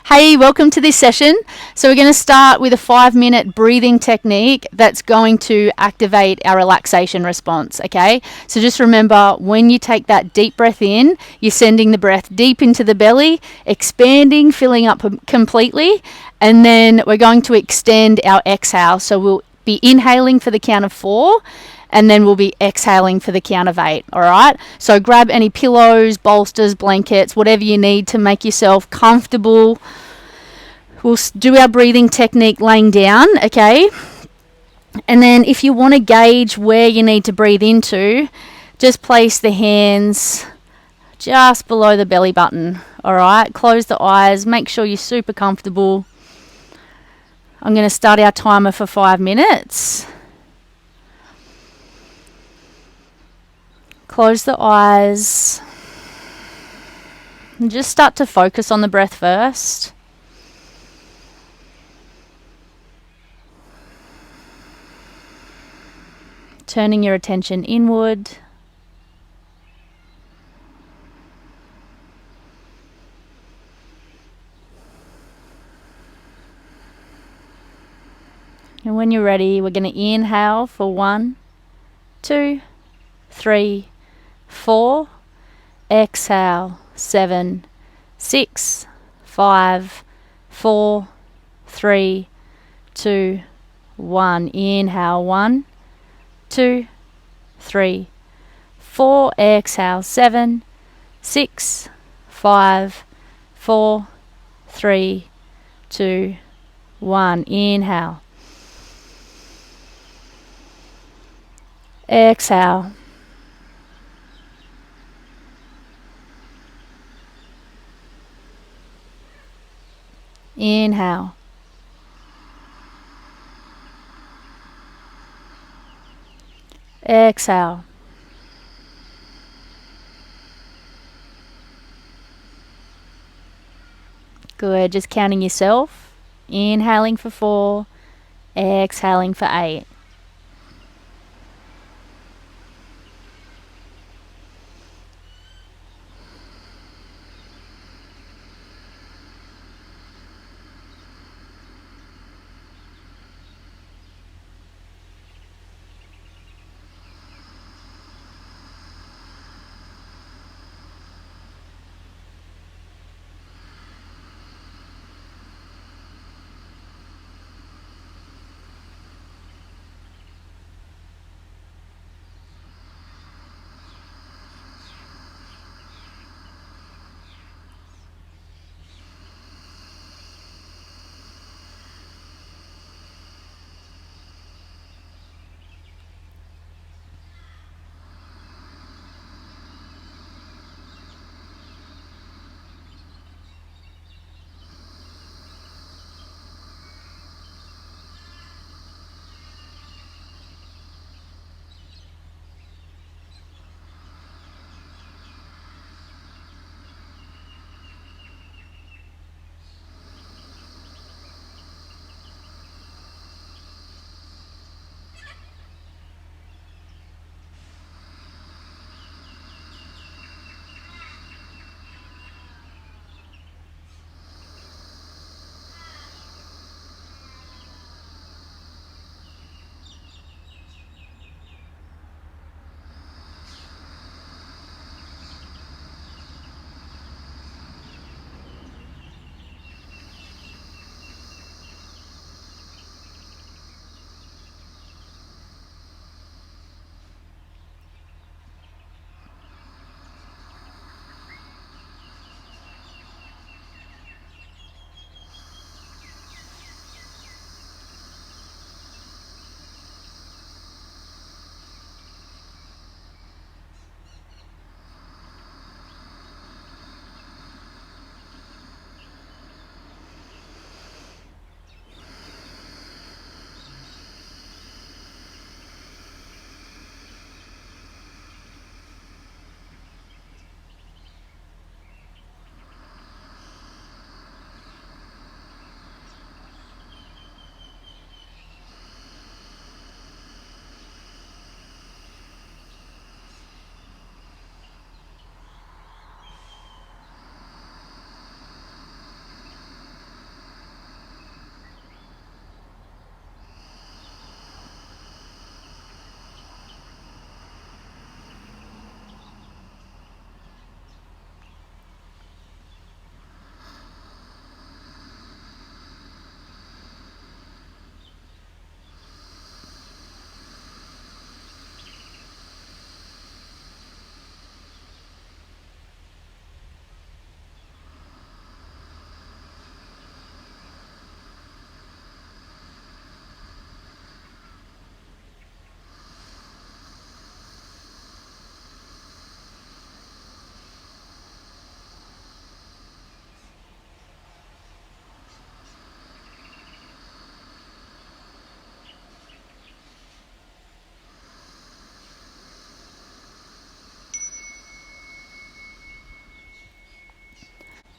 Hey, welcome to this session. So we're going to start with a 5-minute breathing technique that's going to activate our relaxation response, okay? So just remember, when you take that deep breath in, you're sending the breath deep into the belly, expanding, filling up completely, and then we're going to extend our exhale. So we'll be inhaling for the count of 4, and then we'll be exhaling for the count of 8, all right? So grab any pillows, bolsters, blankets, whatever you need to make yourself comfortable. We'll do our breathing technique laying down, okay? And then if you want to gauge where you need to breathe into, just place the hands just below the belly button, all right? Close the eyes, make sure you're super comfortable. I'm going to start our timer for 5 minutes. Close the eyes and just start to focus on the breath first. Turning your attention inward. And when you're ready, we're going to inhale for 1, 2, 3, 4. Exhale, 7, 6, 5, 4, 3, 2, 1. Inhale, 1, 2, 3, 4. Exhale, 7, 6, 5, 4, 3, 2, 1. Inhale. Exhale. Inhale. Exhale. Good. Just counting yourself. Inhaling for 4. Exhaling for 8.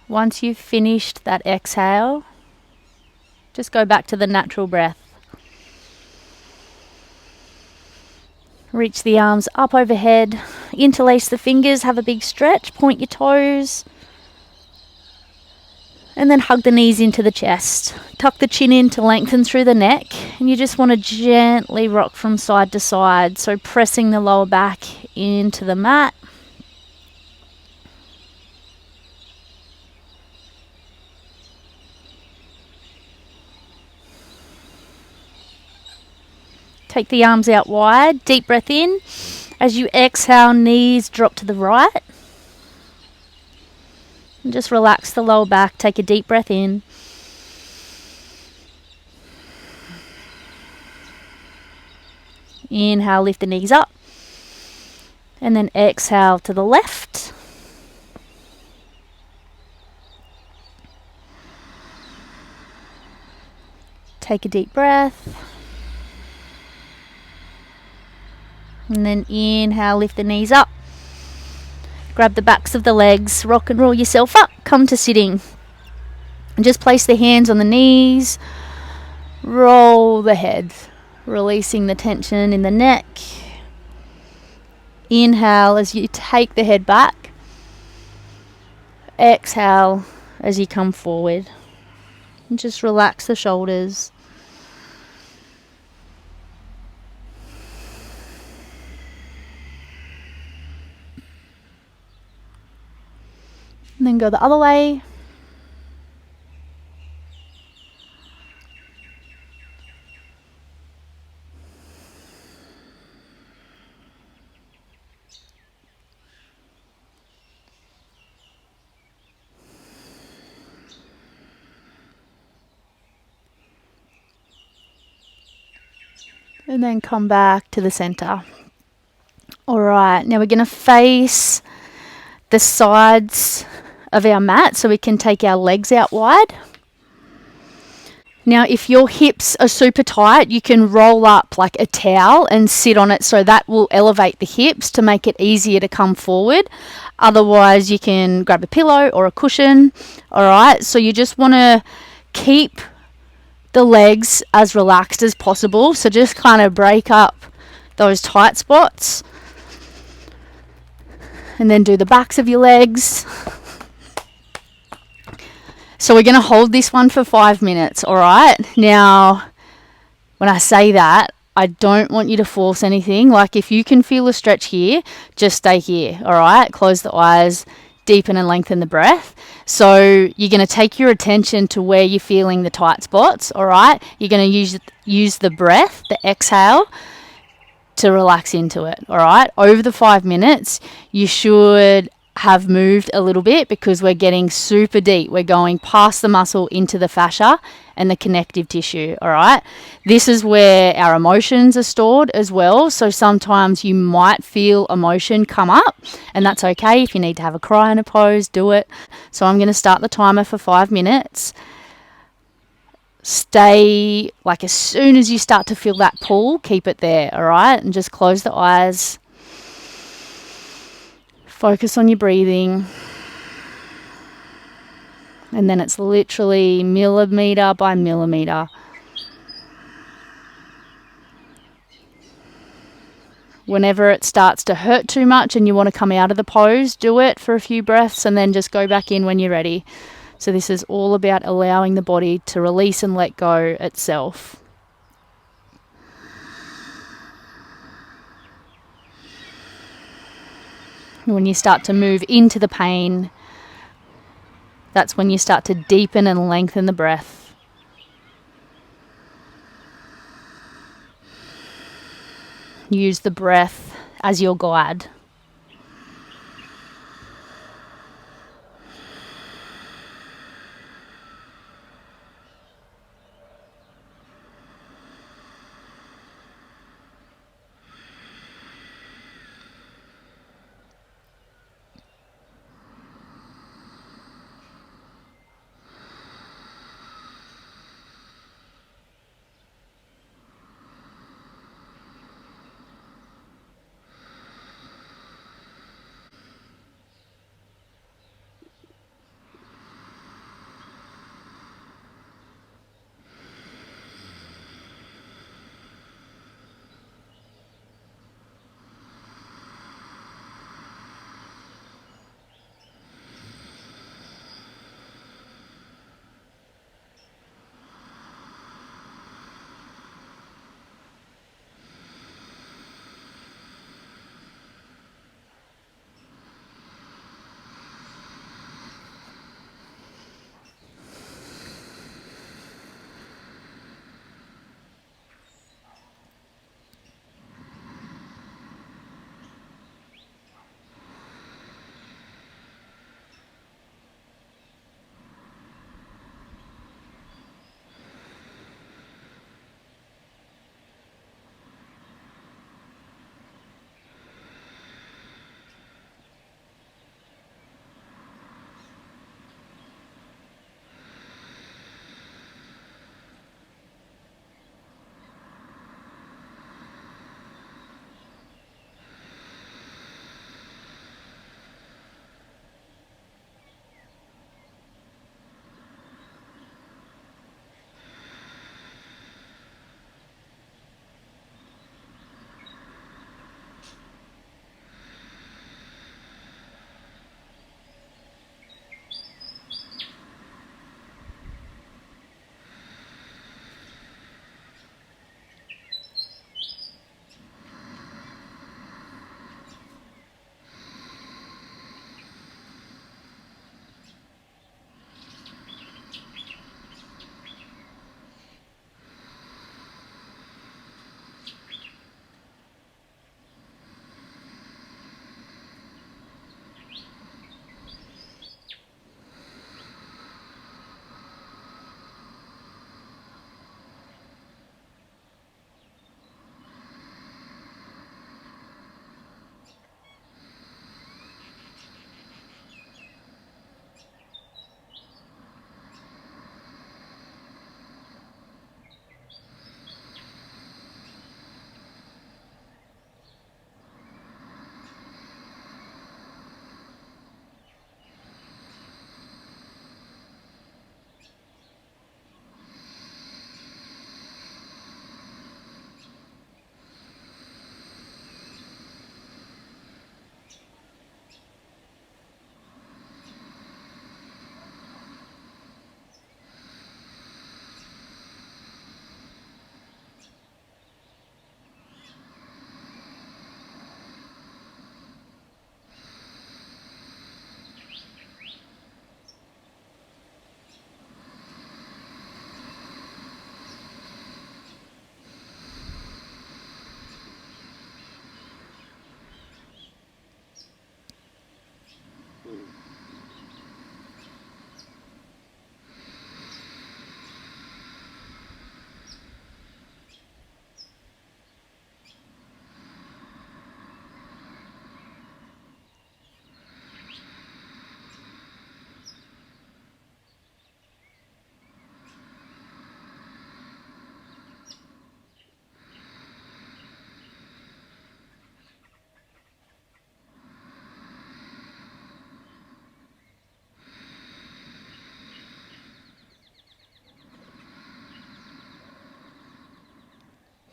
Once you've finished that exhale, just go back to the natural breath. Reach the arms up overhead, interlace the fingers, have a big stretch, point your toes, and then hug the knees into the chest. Tuck the chin in to lengthen through the neck, and you just want to gently rock from side to side, so pressing the lower back into the mat. Take the arms out wide, deep breath in. As you exhale, knees drop to the right. And just relax the lower back, take a deep breath in. Inhale, lift the knees up. And then exhale to the left. Take a deep breath. And then inhale, lift the knees up. Grab the backs of the legs, rock and roll yourself up, come to sitting. And just place the hands on the knees, roll the head, releasing the tension in the neck. Inhale as you take the head back. Exhale as you come forward. And just relax the shoulders. And then go the other way. And then come back to the center. All right, now we're going to face the sides of our mat so we can take our legs out wide. Now, if your hips are super tight, you can roll up like a towel and sit on it, so that will elevate the hips to make it easier to come forward. Otherwise, you can grab a pillow or a cushion. All right, so you just want to keep the legs as relaxed as possible. So just kind of break up those tight spots. And then do the backs of your legs. So we're going to hold this one for 5 minutes, all right? Now, when I say that, I don't want you to force anything. Like, if you can feel a stretch here, just stay here, all right? Close the eyes, deepen and lengthen the breath. So you're going to take your attention to where you're feeling the tight spots, all right? You're going to use the breath, the exhale, to relax into it, all right? Over the 5 minutes, you should have moved a little bit because we're getting super deep. We're going past the muscle into the fascia and the connective tissue, all right? This is where our emotions are stored as well. So sometimes you might feel emotion come up, and that's okay. If you need to have a cry in a pose, do it. So I'm going to start the timer for 5 minutes. Stay, like, as soon as you start to feel that pull, keep it there, all right? And just close the eyes. Focus on your breathing. And then it's literally millimeter by millimeter. Whenever it starts to hurt too much and you want to come out of the pose, do it for a few breaths and then just go back in when you're ready. So this is all about allowing the body to release and let go itself. When you start to move into the pain, that's when you start to deepen and lengthen the breath. Use the breath as your guide.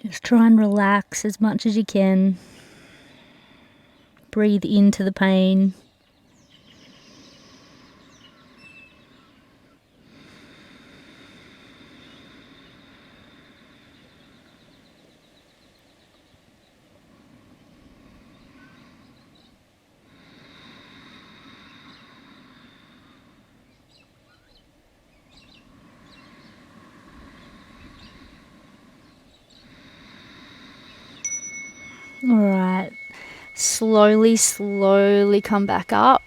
Just try and relax as much as you can. Breathe into the pain. All right. Slowly, slowly come back up.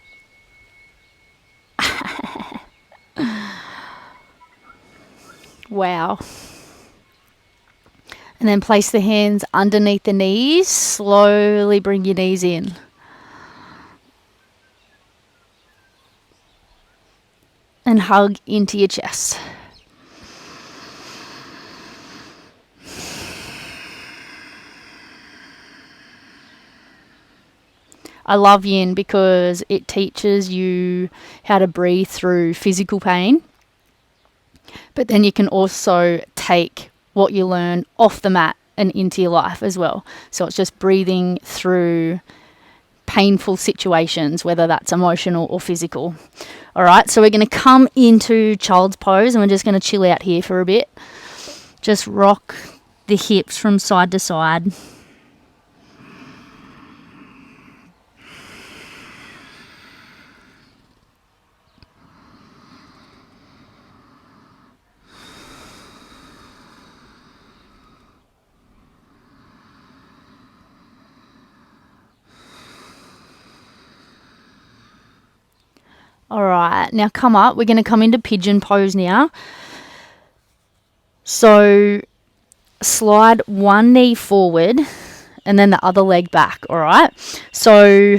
Wow. And then place the hands underneath the knees. Slowly bring your knees in. And hug into your chest. I love Yin because it teaches you how to breathe through physical pain. But then you can also take what you learn off the mat and into your life as well. So it's just breathing through painful situations, whether that's emotional or physical. All right, so we're going to come into child's pose and we're just going to chill out here for a bit. Just rock the hips from side to side. All right, now come up. We're going to come into pigeon pose now. So slide one knee forward and then the other leg back, all right? So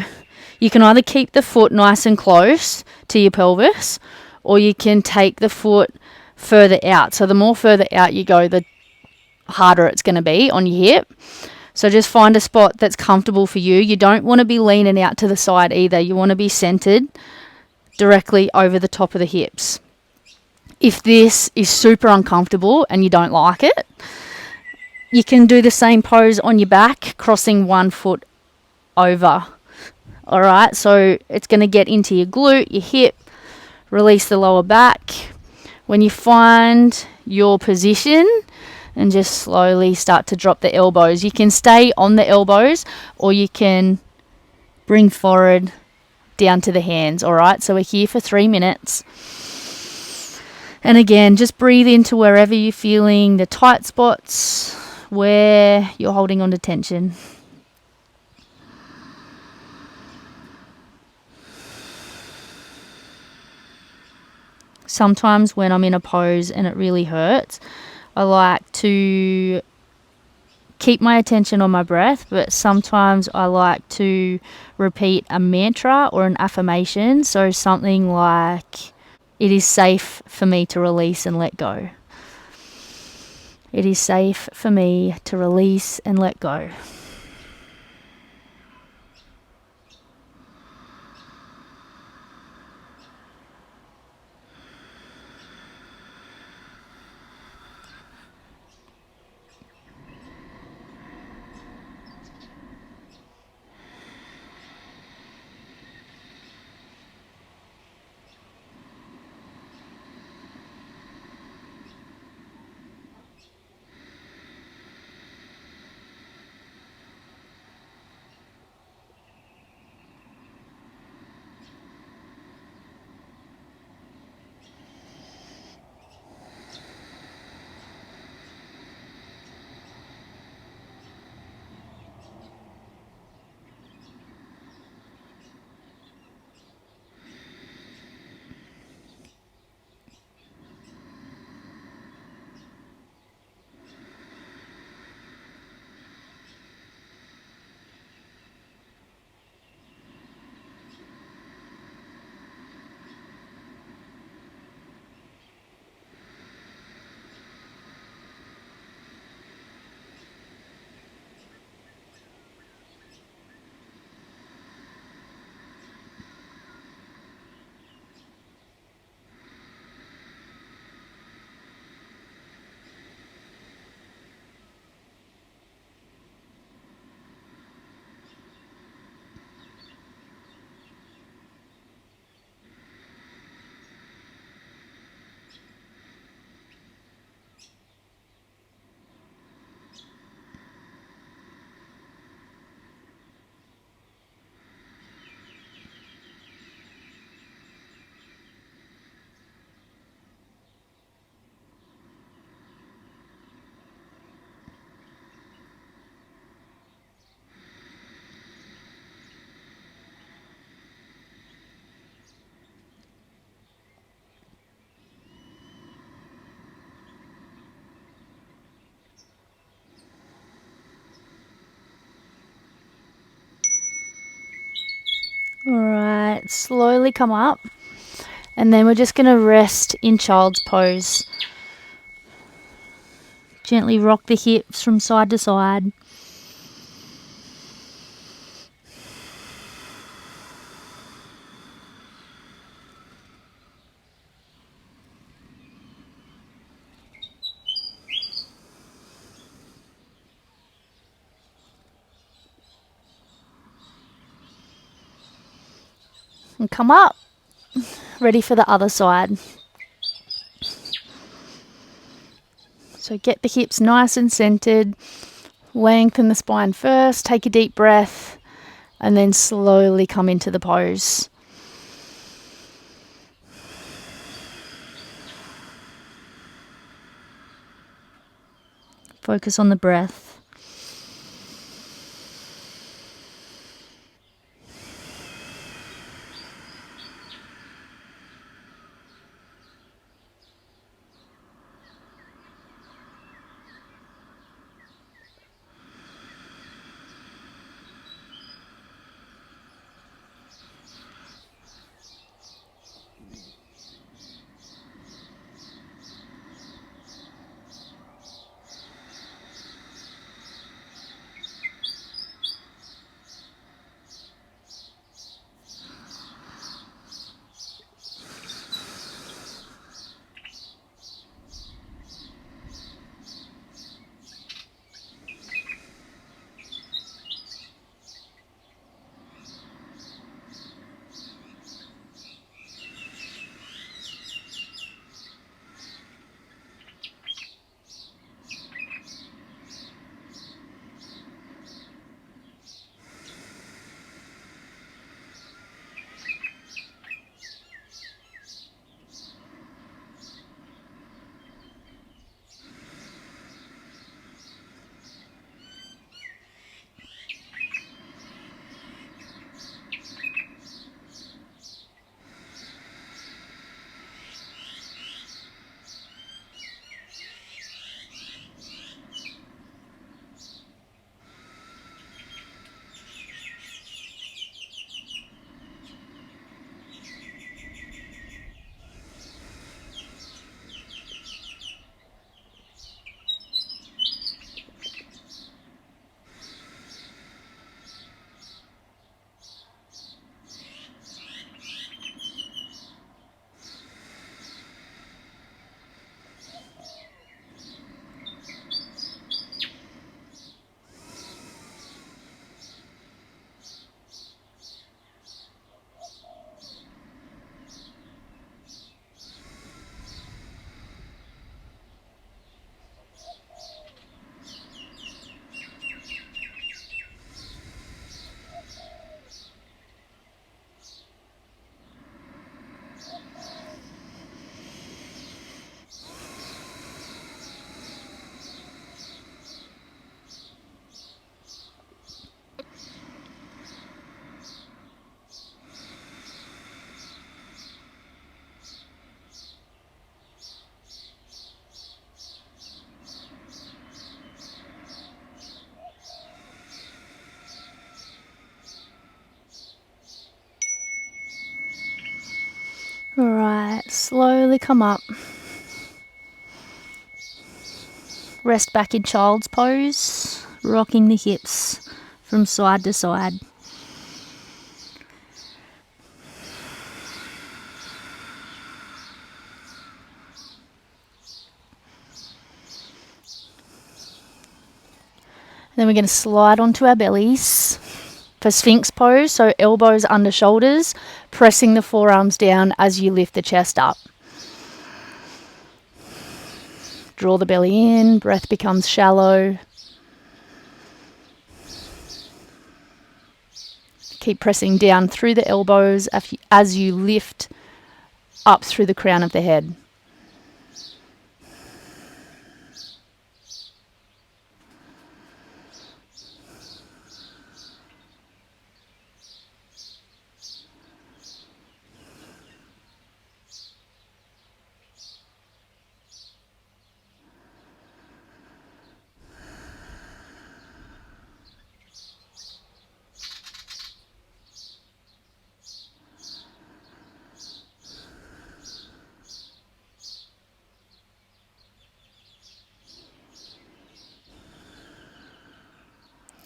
you can either keep the foot nice and close to your pelvis or you can take the foot further out. So the more further out you go, the harder it's going to be on your hip. So just find a spot that's comfortable for you. You don't want to be leaning out to the side either. You want to be centered directly over the top of the hips. If this is super uncomfortable and you don't like it, you can do the same pose on your back, crossing one foot over. All right, so it's going to get into your glute, your hip, release the lower back. When you find your position, and just slowly start to drop the elbows. You can stay on the elbows or you can bring forward down to the hands, all right? So we're here for 3 minutes. And again, just breathe into wherever you're feeling the tight spots, where you're holding on to tension. Sometimes when I'm in a pose and it really hurts, I like to keep my attention on my breath, but sometimes I like to repeat a mantra or an affirmation. So something like, it is safe for me to release and let go. It is safe for me to release and let go. Alright, slowly come up. And then we're just going to rest in child's pose. Gently rock the hips from side to side. And come up. Ready for the other side. So get the hips nice and centered. Lengthen the spine first. Take a deep breath. And then slowly come into the pose. Focus on the breath. Alright, slowly come up. Rest back in child's pose, rocking the hips from side to side. Then we're going to slide onto our bellies for Sphinx pose, so elbows under shoulders, pressing the forearms down as you lift the chest up. Draw the belly in, breath becomes shallow. Keep pressing down through the elbows as you lift up through the crown of the head.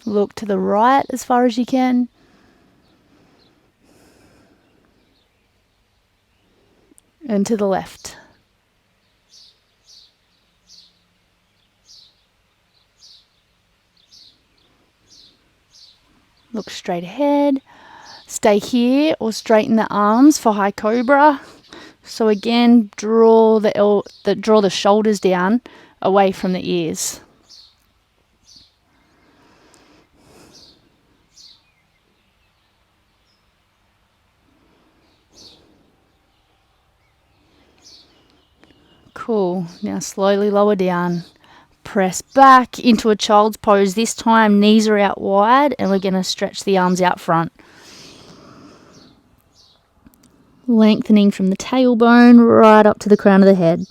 Look to the right as far as you can. And to the left. Look straight ahead. Stay here or straighten the arms for high cobra. So again, draw the shoulders down away from the ears. Cool. Now slowly lower down. Press back into a child's pose. This time knees are out wide and we're going to stretch the arms out front. Lengthening from the tailbone right up to the crown of the head.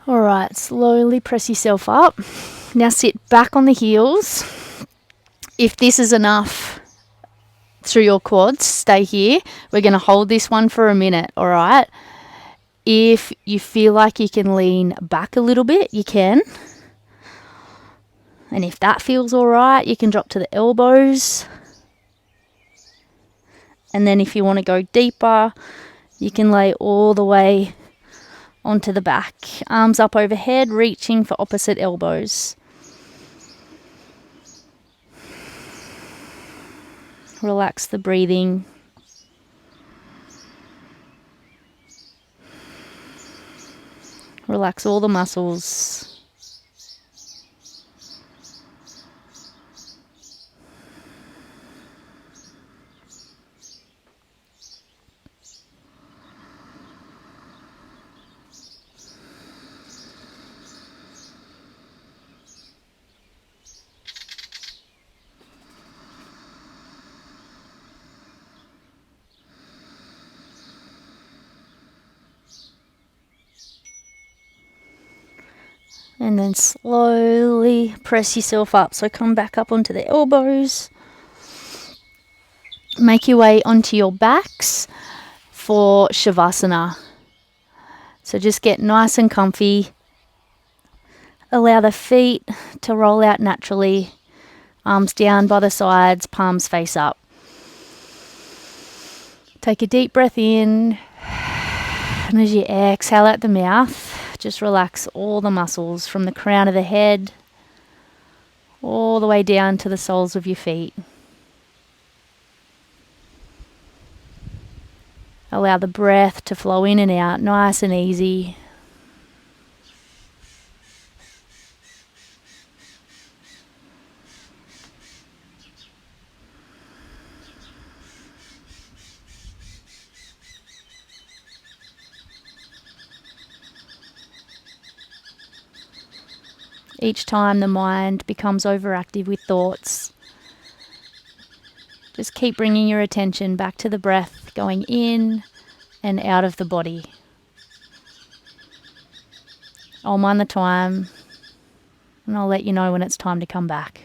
Alright, slowly press yourself up. Now sit back on the heels. If this is enough through your quads, stay here. We're going to hold this one for a minute, alright? If you feel like you can lean back a little bit, you can. And if that feels alright, you can drop to the elbows. And then if you want to go deeper, you can lay all the way onto the back. Arms up overhead, reaching for opposite elbows. Relax the breathing. Relax all the muscles. And then slowly press yourself up. So come back up onto the elbows. Make your way onto your backs for Shavasana. So just get nice and comfy. Allow the feet to roll out naturally. Arms down by the sides, palms face up. Take a deep breath in. And as you exhale out the mouth, just relax all the muscles from the crown of the head all the way down to the soles of your feet. Allow the breath to flow in and out, nice and easy. Each time the mind becomes overactive with thoughts, just keep bringing your attention back to the breath, going in and out of the body. I'll mind the time and I'll let you know when it's time to come back.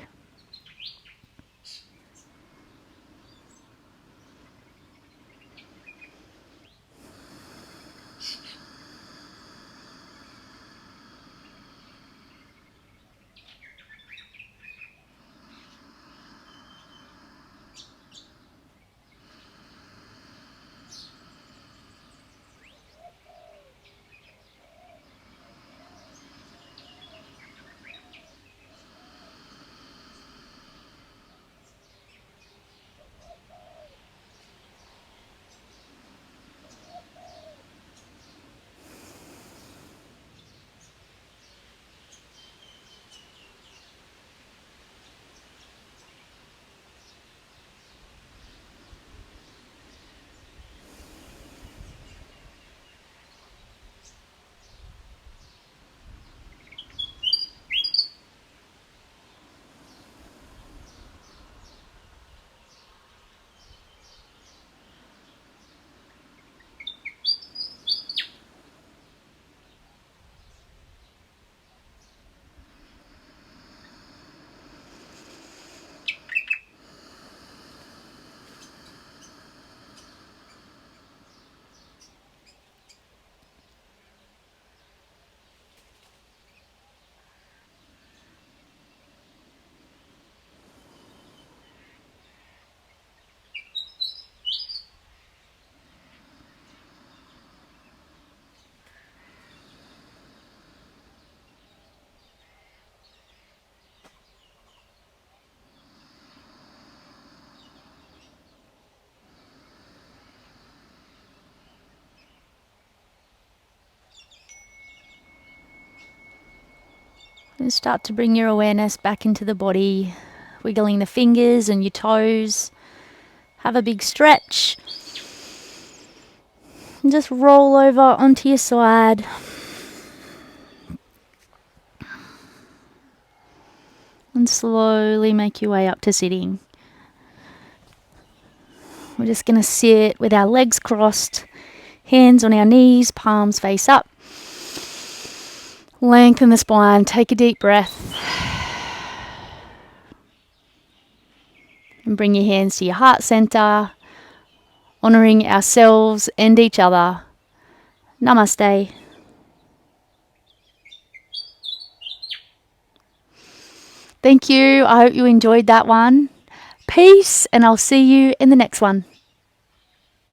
And start to bring your awareness back into the body, wiggling the fingers and your toes. Have a big stretch. And just roll over onto your side. And slowly make your way up to sitting. We're just going to sit with our legs crossed, hands on our knees, palms face up. Lengthen the spine, take a deep breath. And bring your hands to your heart center, honouring ourselves and each other. Namaste. Thank you. I hope you enjoyed that one. Peace, and I'll see you in the next one.